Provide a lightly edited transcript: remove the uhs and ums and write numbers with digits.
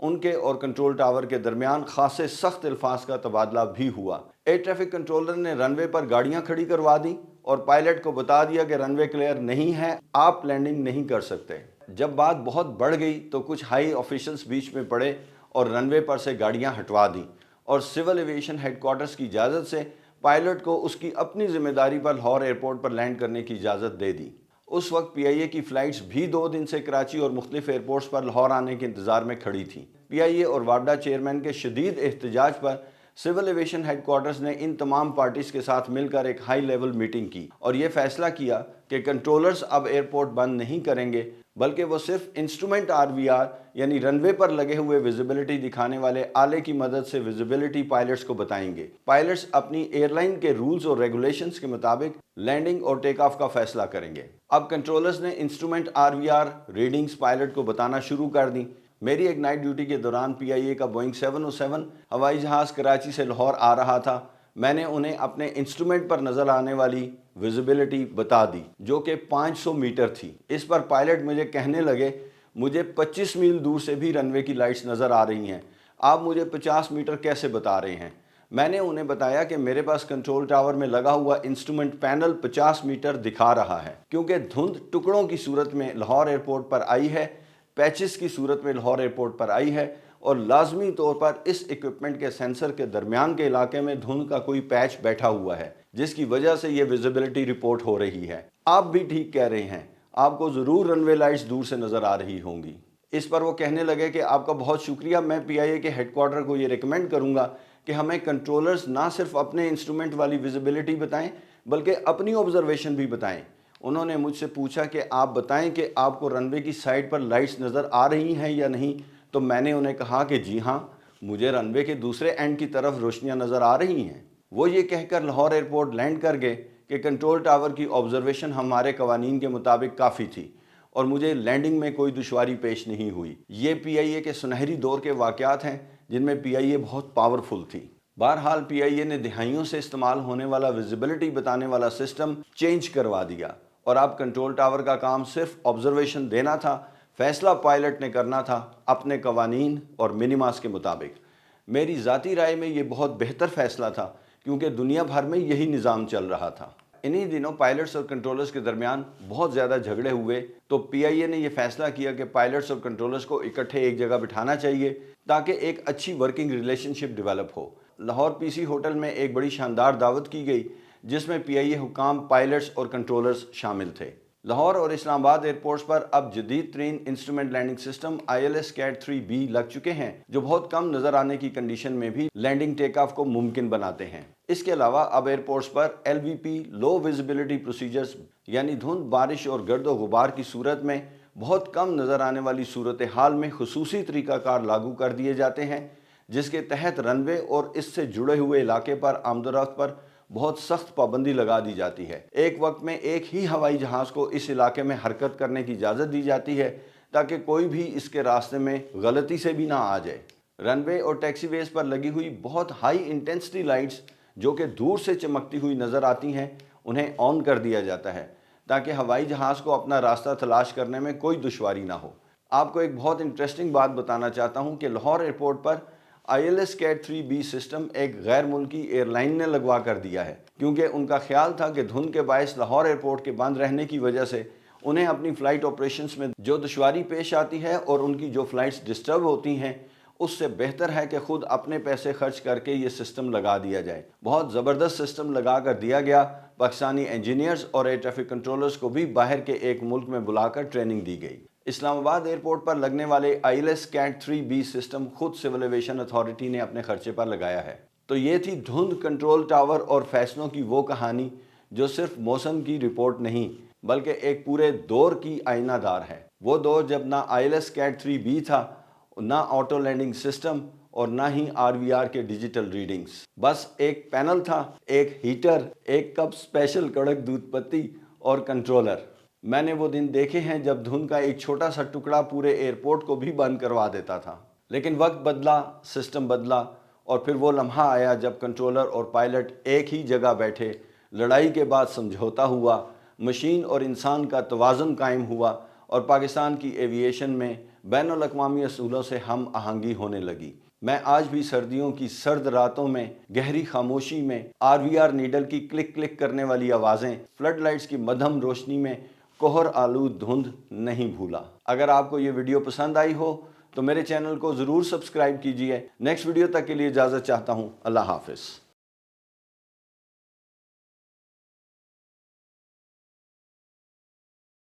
ان کے اور control tower کے درمیان خاصے سخت الفاظ کا تبادلہ بھی ہوا۔ ایئر ٹریفک کنٹرولر نے رن وے پر گاڑیاں کھڑی کروا دیں اور پائلٹ کو بتا دیا کہ رن وے کلیئر نہیں ہے، آپ لینڈنگ نہیں کر سکتے۔ جب بات بہت بڑھ گئی تو کچھ ہائی آفیشلز بیچ میں پڑے اور رن وے پر سے گاڑیاں ہٹوا دیں اور سول ایویشن ہیڈ کوارٹرز کی اجازت سے پائلٹ کو اس کی اپنی ذمہ داری پر لاہور ایئرپورٹ پر لینڈ کرنے کی اجازت دے دی۔ اس وقت پی آئی اے کی فلائٹس بھی 2 دن سے کراچی اور مختلف ایئرپورٹس پر لاہور آنے کے انتظار میں کھڑی تھیں۔ پی آئی اے اور واپڈا چیئرمین کے شدید احتجاج پر سول ایویشن ہیڈ کوارٹرز نے ان تمام پارٹیز کے ساتھ مل کر ایک ہائی لیول میٹنگ کی اور یہ فیصلہ کیا کہ کنٹرولرز اب ایئرپورٹ بند نہیں کریں گے، بلکہ وہ صرف انسٹرومنٹ آر وی آر یعنی رن وے پر لگے ہوئے ویزیبلٹی دکھانے والے آلے کی مدد سے ویزیبلٹی پائلٹس کو بتائیں گے۔ پائلٹس اپنی ایئر لائن کے رولز اور ریگولیشنز کے مطابق لینڈنگ اور ٹیک آف کا فیصلہ کریں گے۔ اب کنٹرولرز نے instrument R V R readings pilot کو بتانا شروع کر دیں۔ میری ایک نائٹ ڈیوٹی کے دوران پی آئی اے کا بوئنگ 707 ہوائی جہاز کراچی سے لاہور آ رہا تھا۔ میں نے انہیں اپنے انسٹرومنٹ پر نظر آنے والی ویزیبلٹی بتا دی جو کہ 500 میٹر تھی۔ اس پر پائلٹ مجھے کہنے لگے مجھے 25 میل دور سے بھی رن وے کی لائٹس نظر آ رہی ہیں، آپ مجھے 50 میٹر کیسے بتا رہے ہیں؟ میں نے انہیں بتایا کہ میرے پاس کنٹرول ٹاور میں لگا ہوا انسٹرومنٹ پینل 50 میٹر دکھا رہا ہے، کیونکہ دھند ٹکڑوں کی صورت میں لاہور ایئرپورٹ پر آئی ہے، پیچز کی صورت میں لاہور ایئرپورٹ پر آئی ہے اور لازمی طور پر اس ایکوپمنٹ کے سینسر کے درمیان کے علاقے میں دھند کا کوئی پیچ بیٹھا ہوا ہے، جس کی وجہ سے یہ ویزیبلٹی رپورٹ ہو رہی ہے۔ آپ بھی ٹھیک کہہ رہے ہیں، آپ کو ضرور رن وے لائٹس دور سے نظر آ رہی ہوں گی۔ اس پر وہ کہنے لگے کہ آپ کا بہت شکریہ، میں پی آئی اے کے ہیڈ کوارٹر کو یہ ریکمینڈ کروں گا کہ ہمیں کنٹرولرز نہ صرف اپنے انسٹرومنٹ والی ویزیبلٹی بتائیں بلکہ اپنی آبزرویشن بھی بتائیں۔ انہوں نے مجھ سے پوچھا کہ آپ بتائیں کہ آپ کو رن وے کی سائڈ پر لائٹس نظر آ رہی ہیں یا نہیں، تو میں نے انہیں کہا کہ جی ہاں، مجھے رن وے کے دوسرے اینڈ کی طرف روشنیاں نظر آ رہی ہیں۔ وہ یہ کہہ کر لاہور ایئرپورٹ لینڈ کر گئے کہ کنٹرول ٹاور کی آبزرویشن ہمارے قوانین کے مطابق کافی تھی اور مجھے لینڈنگ میں کوئی دشواری پیش نہیں ہوئی۔ یہ پی آئی اے کے سنہری دور کے واقعات ہیں جن میں پی آئی اے بہت پاورفل تھی۔ بہرحال پی آئی اے نے دہائیوں سے استعمال ہونے والا ویزیبلٹی بتانے والا سسٹم چینج کروا دیا اور اب کنٹرول ٹاور کا کام صرف آبزرویشن دینا تھا، فیصلہ پائلٹ نے کرنا تھا اپنے قوانین اور منیماس کے مطابق۔ میری ذاتی رائے میں یہ بہت بہتر فیصلہ تھا کیونکہ دنیا بھر میں یہی نظام چل رہا تھا۔ انہی دنوں پائلٹس اور کنٹرولرز کے درمیان بہت زیادہ جھگڑے ہوئے تو پی آئی اے نے یہ فیصلہ کیا کہ پائلٹس اور کنٹرولرز کو اکٹھے ایک جگہ بٹھانا چاہیے تاکہ ایک اچھی ورکنگ ریلیشن شپ ڈیولپ ہو۔ لاہور پی سی ہوٹل میں ایک بڑی شاندار دعوت کی گئی جس میں پی آئی اے حکام، پائلٹس اور کنٹرولرز شامل تھے۔ لاہور اور اسلام آباد ایئرپورٹس پر اب جدید ترین instrument landing system ILS CAT 3B لگ چکے ہیں جو بہت کم نظر آنے کی کنڈیشن میں بھی لینڈنگ ٹیک آف کو ممکن بناتے ہیں۔ اس کے علاوہ اب ایئرپورٹس پر LVP لو ویزیبلٹی پروسیجرز یعنی دھند، بارش اور گرد و غبار کی صورت میں بہت کم نظر آنے والی صورتحال میں خصوصی طریقہ کار لاگو کر دیے جاتے ہیں، جس کے تحت رن وے اور اس سے جڑے ہوئے علاقے پر آمد و رفت پر بہت سخت پابندی لگا دی جاتی ہے۔ ایک وقت میں ایک ہی ہوائی جہاز کو اس علاقے میں حرکت کرنے کی اجازت دی جاتی ہے تاکہ کوئی بھی اس کے راستے میں غلطی سے بھی نہ آ جائے۔ رن وے اور ٹیکسی ویز پر لگی ہوئی بہت ہائی انٹینسٹی لائٹس جو کہ دور سے چمکتی ہوئی نظر آتی ہیں انہیں آن کر دیا جاتا ہے تاکہ ہوائی جہاز کو اپنا راستہ تلاش کرنے میں کوئی دشواری نہ ہو۔ آپ کو ایک بہت انٹرسٹنگ بات بتانا چاہتا ہوں کہ لاہور ایئرپورٹ پر ILS CAT 3B سسٹم ایک غیر ملکی ایئر لائن نے لگوا کر دیا ہے کیونکہ ان کا خیال تھا کہ دھند کے باعث لاہور ایئرپورٹ کے بند رہنے کی وجہ سے انہیں اپنی فلائٹ آپریشنز میں جو دشواری پیش آتی ہے اور ان کی جو فلائٹس ڈسٹرب ہوتی ہیں اس سے بہتر ہے کہ خود اپنے پیسے خرچ کر کے یہ سسٹم لگا دیا جائے۔ بہت زبردست سسٹم لگا کر دیا گیا۔ پاکستانی انجینئرز اور ایئر ٹریفک کنٹرولرز کو بھی باہر کے ایک ملک میں بلا کر ٹریننگ دی گئی۔ اسلام آباد ایئرپورٹ پر لگنے والے ILS CAT 3B سسٹم خود سول ایویشن اتھارٹی نے اپنے خرچے پر لگایا ہے۔ تو یہ تھی دھند، کنٹرول ٹاور اور فیصلوں کی وہ کہانی جو صرف موسم کی رپورٹ نہیں بلکہ ایک پورے دور کی آئینہ دار ہے۔ وہ دور جب نہ ILS CAT 3B تھا، نہ آٹو لینڈنگ سسٹم اور نہ ہی RVR کے ڈیجیٹل ریڈنگز، بس ایک پینل تھا، ایک ہیٹر، ایک کپ اسپیشل کڑک دودھ پتی اور کنٹرولر۔ میں نے وہ دن دیکھے ہیں جب دھند کا ایک چھوٹا سا ٹکڑا پورے ایئرپورٹ کو بھی بند کروا دیتا تھا۔ لیکن وقت بدلا، سسٹم بدلا اور پھر وہ لمحہ آیا جب کنٹرولر اور پائلٹ ایک ہی جگہ بیٹھے، لڑائی کے بعد سمجھوتا ہوا، مشین اور انسان کا توازن قائم ہوا اور پاکستان کی ایوییشن میں بین الاقوامی اصولوں سے ہم آہنگی ہونے لگی۔ میں آج بھی سردیوں کی سرد راتوں میں گہری خاموشی میں RVR نیڈل کی کلک کلک کرنے والی آوازیں، فلڈ لائٹس کی مدھم روشنی میں کوہر آلود دھند نہیں بھولا۔ اگر آپ کو یہ ویڈیو پسند آئی ہو تو میرے چینل کو ضرور سبسکرائب کیجئے۔ نیکسٹ ویڈیو تک کے لیے اجازت چاہتا ہوں۔ اللہ حافظ۔